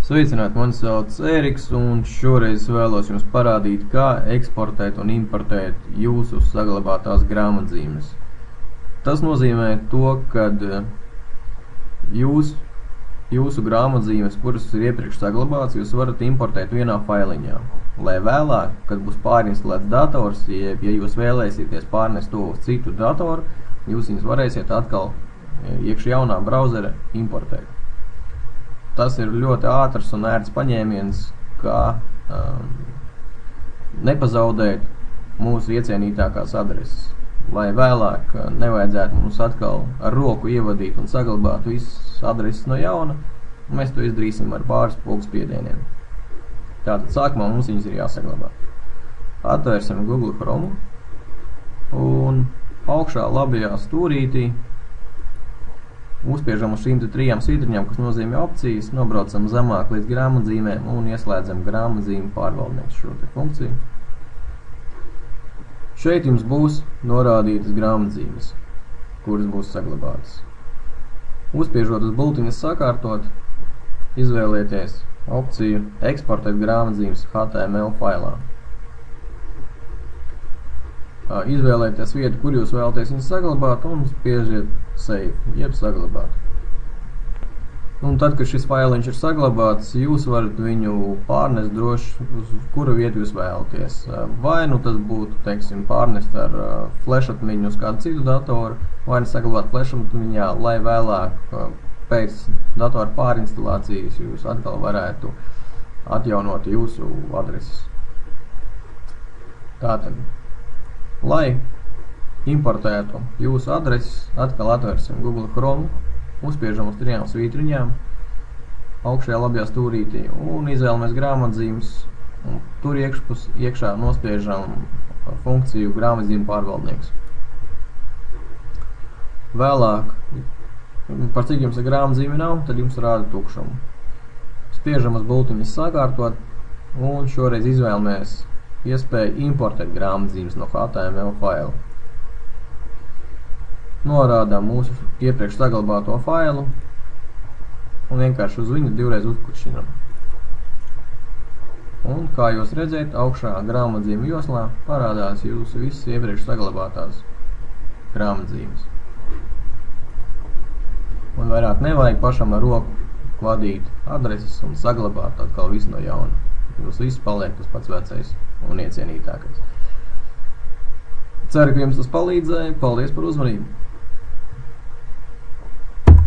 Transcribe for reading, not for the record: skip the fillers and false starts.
Sveicināti, mani sauc Ēriks, un šoreiz vēlos jums parādīt, kā eksportēt un importēt jūsu saglabātās grāmatzīmes. Tas nozīmē to, ka jūsu grāmatzīmes, kuras ir iepriekš saglabāts, jūs varat importēt vienā failiņā, lai vēlāk, kad būs pārinstalēts dators, ja jūs vēlēsieties pārnest to uz citu datoru, jūs viņus varēsiet atkal iekš jaunā brauzera importēt. Tas ir ļoti ātrs un ērts paņēmiens, kā nepazaudēt mūsu iecienītākās adreses, lai vēlāk nevajadzētu mums atkal ar roku ievadīt un saglabāt visas adreses no jauna. Mēs to izdarīsim ar pāris pulkspiedieniem. Tātad sākumā mums viņas ir jāsaglabā. Atvērsim Google Chrome un augšā labajā stūrītī uzspiežam uz šīm trijām svītriņām, kas nozīmē opcijas, nobraucam zemāk līdz grāmatzīmēm un ieslēdzam grāmatzīmu pārvaldnieks šo te funkciju. Šeit jums būs norādītas grāmatzīmes, kuras būs saglabātas. Uzspiežot uz bultiņas sakārtot, izvēlieties opciju eksportēt grāmatzīmes HTML failā. Izvēlēties vietu, kur jūs vēlaties viņu saglabāt, un spiežiet save, jeb saglabāt. Un tad, kad šis failiņš ir saglabāts, jūs varat viņu pārnest droši uz kuru vietu jūs vēlaties. Vai nu tas būtu, teiksim, pārnest ar flashatmiņu uz kādu citu datoru, vai nu saglabāt flashatmiņā, lai vēlāk pēc datora pārinstalācijas jūs atkal varētu atjaunot jūsu adreses. Tātad, lai importētu jūsu adreses, atkal atvērsim Google Chrome, uzspiežam uz trijām svītriņām, augšējā labajā stūrītī un izvēlamies grāmatzīmes, un tur iekšā nospiežam funkciju grāmatzīmu pārvaldnieks. Vēlāk, par cik jums grāmatzīme nav, tad jums rāda tukšumu. Spiežam uz bultiņas sakārtot un šoreiz izvēlamies iespēju importēt grāmatzīmes no HTML failu. Norādām mūsu iepriekš saglabāto failu un vienkārši uz viņu divreiz uzklišķinam. Un, kā jūs redzēt, augšā grāmatzīmu joslā parādās jūsu visas iepriekš saglabātās grāmatzīmes. Un vairāk nevajag pašam ar roku vadīt adreses un saglabāt atkal visu no jauna. Jūs viss paliek tas pats vecais un iecienītākais. Ceru, ka jums tas palīdzēja. Paldies par uzmanību!